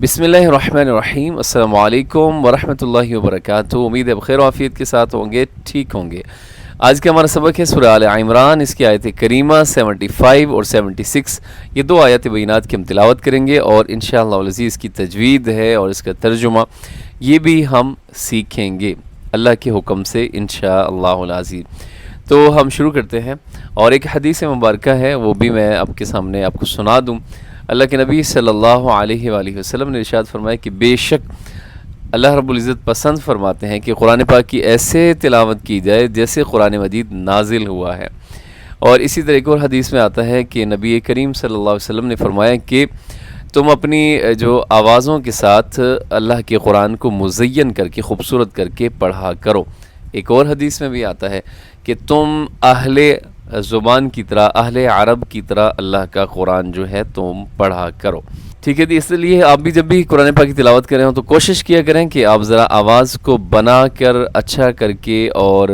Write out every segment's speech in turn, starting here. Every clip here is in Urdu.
بسم اللہ الرحمن الرحیم۔ السلام علیکم ورحمۃ اللہ وبرکاتہ۔ امید ہے بخیر و عافیت کے ساتھ ہوں گے، ٹھیک ہوں گے۔ آج کا ہمارا سبق ہے سورہ آل عمران، اس کی آیت کریمہ 75 اور 76۔ یہ دو آیات بینات کی ہم تلاوت کریں گے اور انشاءاللہ العزیز کی تجوید ہے اور اس کا ترجمہ یہ بھی ہم سیکھیں گے اللہ کے حکم سے انشاءاللہ العزیز۔ تو ہم شروع کرتے ہیں اور ایک حدیث مبارکہ ہے، وہ بھی میں آپ کے سامنے آپ کو سنا دوں۔ اللہ کے نبی صلی اللہ علیہ وآلہ وسلم نے ارشاد فرمایا کہ بے شک اللہ رب العزت پسند فرماتے ہیں کہ قرآن پاک کی ایسے تلاوت کی جائے جیسے قرآن مجید نازل ہوا ہے۔ اور اسی طرح ایک اور حدیث میں آتا ہے کہ نبی کریم صلی اللہ علیہ وسلم نے فرمایا کہ تم اپنی جو آوازوں کے ساتھ اللہ کے قرآن کو مزین کر کے خوبصورت کر کے پڑھا کرو۔ ایک اور حدیث میں بھی آتا ہے کہ تم اہل زبان کی طرح، اہل عرب کی طرح اللہ کا قرآن جو ہے تم پڑھا کرو۔ ٹھیک ہے جی، اس لیے آپ بھی جب بھی قرآن پاک کی تلاوت کریں ہو تو کوشش کیا کریں کہ آپ ذرا آواز کو بنا کر اچھا کر کے اور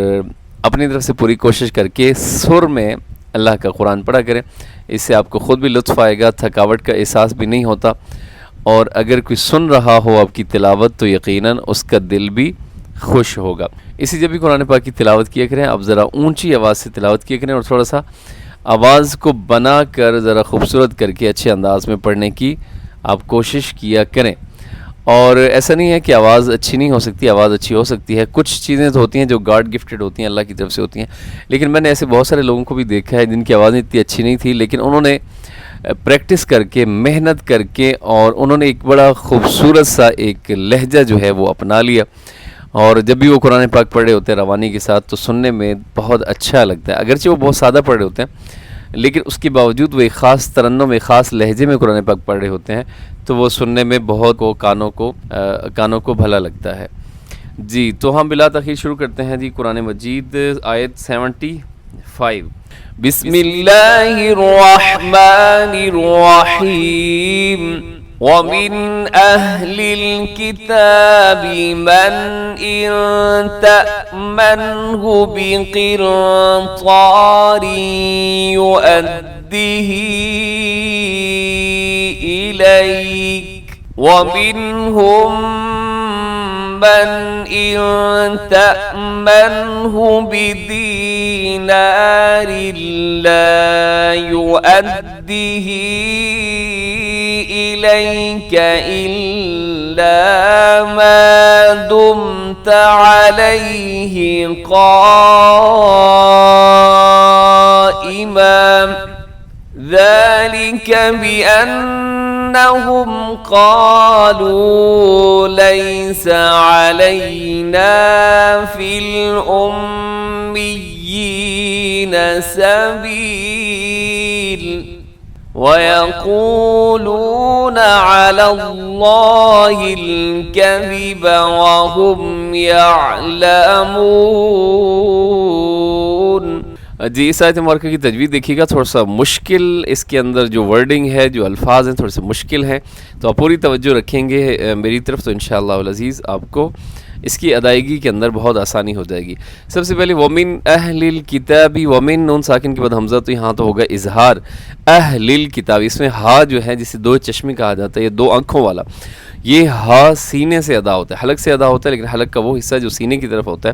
اپنی طرف سے پوری کوشش کر کے سر میں اللہ کا قرآن پڑھا کریں۔ اس سے آپ کو خود بھی لطف آئے گا، تھکاوٹ کا احساس بھی نہیں ہوتا، اور اگر کوئی سن رہا ہو آپ کی تلاوت تو یقیناً اس کا دل بھی خوش ہوگا۔ اسی جب بھی قرآن پاک کی تلاوت کیا کریں آپ ذرا اونچی آواز سے تلاوت کیا کریں اور تھوڑا سا آواز کو بنا کر ذرا خوبصورت کر کے اچھے انداز میں پڑھنے کی آپ کوشش کیا کریں۔ اور ایسا نہیں ہے کہ آواز اچھی نہیں ہو سکتی، آواز اچھی ہو سکتی ہے۔ کچھ چیزیں تو ہوتی ہیں جو گاڈ گفٹڈ ہوتی ہیں، اللہ کی طرف سے ہوتی ہیں، لیکن میں نے ایسے بہت سارے لوگوں کو بھی دیکھا ہے جن کی آوازیں اتنی اچھی نہیں تھی، لیکن انہوں نے پریکٹس کر کے، محنت کر کے، اور انہوں نے ایک بڑا خوبصورت سا ایک لہجہ جو ہے وہ اپنا لیا، اور جب بھی وہ قرآن پاک پڑھ رہے ہوتے ہیں روانی کے ساتھ تو سننے میں بہت اچھا لگتا ہے۔ اگرچہ وہ بہت سادہ پڑھ رہے ہوتے ہیں لیکن اس کے باوجود وہ ایک خاص ترنم، ایک خاص لہجے میں قرآن پاک پڑھ رہے ہوتے ہیں تو وہ سننے میں بہت کانوں کو بھلا لگتا ہے۔ جی تو ہم بلا تاخیر شروع کرتے ہیں جی قرآن مجید آیت 75۔ بسم اللہ الرحمن الرحیم۔ وَمِنْ أَهْلِ الْكِتَابِ مَنْ إِنْ تَأْمَنْهُ بِقِنْطَارٍ يُؤَدِّهِ إِلَيْكَ وَمِنْهُمْ مَنْ إِنْ تَأْمَنْهُ بِدِينَارٍ لَا يُؤَدِّهِ إِلَيْكَ إِلَّا مَا دُمْتَ عَلَيْهِ قَائِمًا ذَلِكَ بِأَنَّهُمْ قَالُوا لَيْسَ عَلَيْنَا فِي الْأُمِّيِّينَ سَبِيلٌ وَيَقُولُونَ عَلَى اللَّهِ الْكَذِبَ وَهُمْ يَعْلَمُونَ۔ جی اس آیت مبارکہ کی تجوید دیکھیے گا، تھوڑا سا مشکل اس کے اندر جو ورڈنگ ہے، جو الفاظ ہیں تھوڑے سے مشکل ہیں، تو آپ پوری توجہ رکھیں گے میری طرف تو انشاءاللہ العزیز آپ کو اس کی ادائیگی کے اندر بہت آسانی ہو جائے گی۔ سب سے پہلے وَمِنْ أَهْلِ الْكِتَابِ، وَمِنْ نون ساکن کے بعد حمزہ، تو یہاں تو ہوگا اظہار اہل الکتاب۔ اس میں ہا جو ہے جسے دو چشمے کہا جاتا ہے، یہ دو آنکھوں والا، یہ ہا سینے سے ادا ہوتا ہے، حلق سے ادا ہوتا ہے، لیکن حلق کا وہ حصہ جو سینے کی طرف ہوتا ہے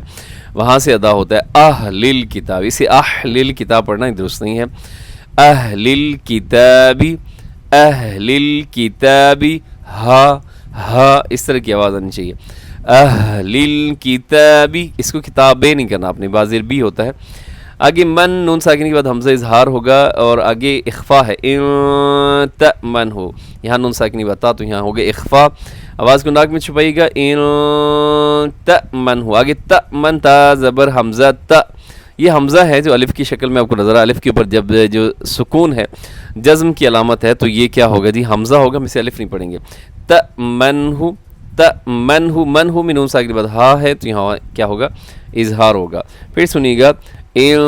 وہاں سے ادا ہوتا ہے۔ اہل الکتاب، اسے اہل الکتاب پڑھنا ہی درست نہیں ہے۔ اہل الکتاب، اہل الکتاب، ہا اس طرح کی آواز آنی چاہیے۔ اہل الکتاب، اس کو کتابیں نہیں کرنا آپ نے، بازر بھی ہوتا ہے۔ آگے من نون ساکن کے بعد حمزہ اظہار ہوگا اور آگے اخفا ہے، ان تأمن ہو، یہاں نون ساکن کے بعد تا، تو یہاں ہوگا اخفا، آواز کو ناک میں چھپائیے گا، ان تأمن ہو۔ آگے تأمن، تا زبر حمزہ تا، یہ حمزہ ہے جو الف کی شکل میں آپ کو نظر آ، الف کے اوپر جب جو سکون ہے، جزم کی علامت ہے، تو یہ کیا ہوگا جی، حمزہ ہوگا، ہم اسے الف نہیں پڑھیں گے۔ تأمن ہو، تأمن ہو، من ہو میں نون ساکن کے بعد ہا ہے، تو یہاں کیا ہوگا، اظہار ہوگا۔ پھر سنیے گا، ان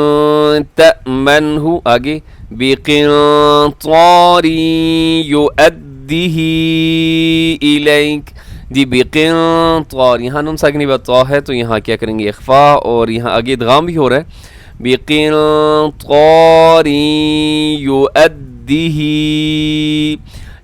تأمنہ، آگے بقنطار یؤدیہ الیک، جی بقنطار، یہاں نون ساکن کے بعد طا ہے تو یہاں کیا کریں گے، اخفا، اور یہاں آگے ادغام بھی ہو رہا ہے، بقنطار یؤدیہ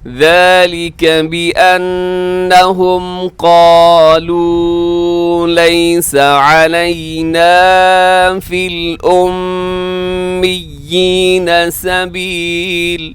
ذَلِكَ بِأَنَّهُمْ قَالُوا لَيْسَ عَلَيْنَا فِي الْأُمِّيِّينَ سَبِيلٌ,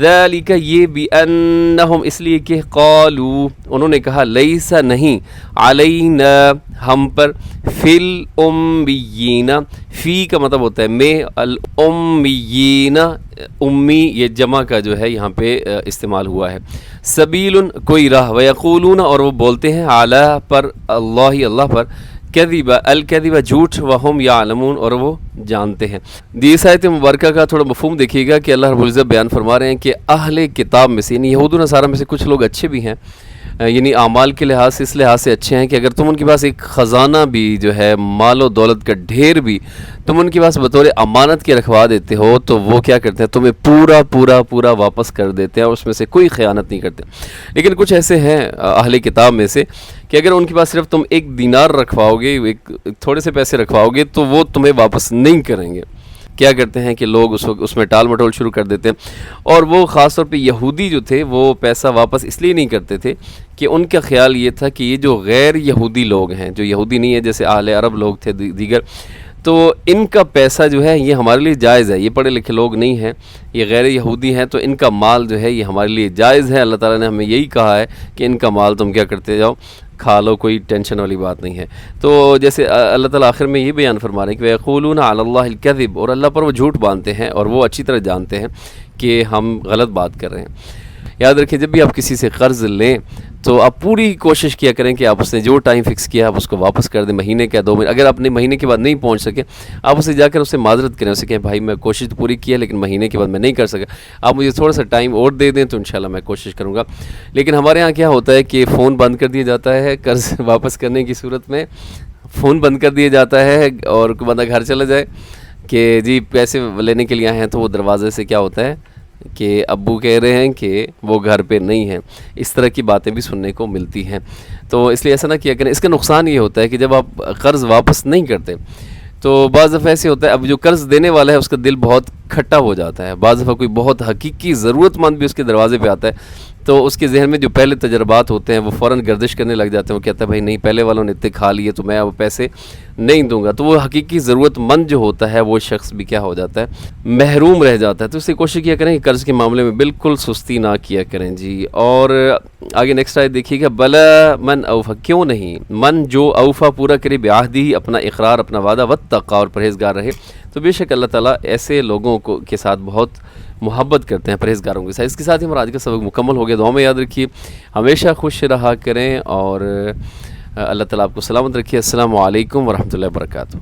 ذالک یہ بأنہم اس لیے کہ قالوا انہوں نے کہا لیس نہیں علینا ہم پر فی الامیین فی کا مطلب ہوتا ہے میں الامیین امی یہ جمع کا جو ہے یہاں پہ استعمال ہوا ہے سبیل کوئی راہ ویقولون اور وہ بولتے ہیں اعلی پر اللہ پر کذبہ الکذبہ جھوٹ وہم یعلمون اور وہ جانتے ہیں. اس آیت مبارکہ کا تھوڑا مفہوم دیکھیے گا کہ اللہ رب العزت بیان فرما رہے ہیں کہ اہل کتاب میں سے یعنی یہود و نصارہ میں سے کچھ لوگ اچھے بھی ہیں یعنی اعمال کے لحاظ سے اس لحاظ سے اچھے ہیں کہ اگر تم ان کے پاس ایک خزانہ بھی جو ہے مال و دولت کا ڈھیر بھی تم ان کے پاس بطور امانت کے رکھوا دیتے ہو تو وہ کیا کرتے ہیں تمہیں پورا واپس کر دیتے ہیں اور اس میں سے کوئی خیانت نہیں کرتے. لیکن کچھ ایسے ہیں اہل کتاب میں سے کہ اگر ان کے پاس صرف تم ایک دینار رکھواؤ گے ایک تھوڑے سے پیسے رکھواؤ گے تو وہ تمہیں واپس نہیں کریں گے. کیا کرتے ہیں کہ لوگ اس میں ٹال مٹول شروع کر دیتے ہیں اور وہ خاص طور پہ یہودی جو تھے وہ پیسہ واپس اس لیے نہیں کرتے تھے کہ ان کا خیال یہ تھا کہ یہ جو غیر یہودی لوگ ہیں جو یہودی نہیں ہے جیسے اہل عرب لوگ تھے دیگر تو ان کا پیسہ جو ہے یہ ہمارے لیے جائز ہے. یہ پڑھے لکھے لوگ نہیں ہیں یہ غیر یہودی ہیں تو ان کا مال جو ہے یہ ہمارے لیے جائز ہے. اللہ تعالیٰ نے ہمیں یہی کہا ہے کہ ان کا مال تم کیا کرتے جاؤ کھا لو کوئی ٹینشن والی بات نہیں ہے. تو جیسے اللہ تعالیٰ آخر میں یہ بیان فرما رہے ہیں کہ وَيَقُولُونَ عَلَى اللَّهِ الْكَذِبَ اور اللہ پر وہ جھوٹ باندھتے ہیں اور وہ اچھی طرح جانتے ہیں کہ ہم غلط بات کر رہے ہیں. یاد رکھیں جب بھی آپ کسی سے قرض لیں تو آپ پوری کوشش کیا کریں کہ آپ اس نے جو ٹائم فکس کیا آپ اس کو واپس کر دیں مہینے کا 2 مہینے. اگر آپ نے مہینے کے بعد نہیں پہنچ سکے آپ اسے جا کر اسے معذرت کریں اسے کہیں بھائی میں کوشش تو پوری کی ہے لیکن مہینے کے بعد میں نہیں کر سکا آپ مجھے تھوڑا سا ٹائم اور دے دیں تو انشاءاللہ میں کوشش کروں گا. لیکن ہمارے ہاں کیا ہوتا ہے کہ فون بند کر دیا جاتا ہے قرض واپس کرنے کی صورت میں فون بند کر دیا جاتا ہے اور کوئی بندہ گھر چلا جائے کہ جی پیسے لینے کے لیے آئے ہیں تو وہ دروازے سے کیا ہوتا ہے کہ ابو کہہ رہے ہیں کہ وہ گھر پہ نہیں ہیں. اس طرح کی باتیں بھی سننے کو ملتی ہیں. تو اس لیے ایسا نہ کیا کریں. اس کا نقصان یہ ہوتا ہے کہ جب آپ قرض واپس نہیں کرتے تو بعض دفعہ ایسے ہوتا ہے اب جو قرض دینے والا ہے اس کا دل بہت کھٹا ہو جاتا ہے. بعض دفعہ کوئی بہت حقیقی ضرورت مند بھی اس کے دروازے پہ آتا ہے تو اس کے ذہن میں جو پہلے تجربات ہوتے ہیں وہ فوراً گردش کرنے لگ جاتے ہیں. وہ کہتا ہے بھائی نہیں پہلے والوں نے اتنے کھا لیے تو میں اب پیسے نہیں دوں گا. تو وہ حقیقی ضرورت مند جو ہوتا ہے وہ شخص بھی کیا ہو جاتا ہے محروم رہ جاتا ہے. تو اس سے کوشش کیا کریں کہ قرض کے معاملے میں بالکل سستی نہ کیا کریں جی. اور آگے نیکسٹ آیت دیکھیے گا بلا من اوفا کیوں نہیں من جو اوفا پورا کرے بعہدہ اپنا اقرار اپنا وعدہ واتقى اور پرہیزگار رہے تو بے شک اللہ تعالیٰ ایسے لوگوں کو کے ساتھ بہت محبت کرتے ہیں پرہیزگاروں کے ساتھ. اس کے ساتھ ہی ہمارا آج کا سبق مکمل ہو گیا. دعا میں یاد رکھیے ہمیشہ خوش رہا کریں اور اللہ تعالیٰ آپ کو سلامت رکھیے. السلام علیکم ورحمۃ اللہ وبرکاتہ.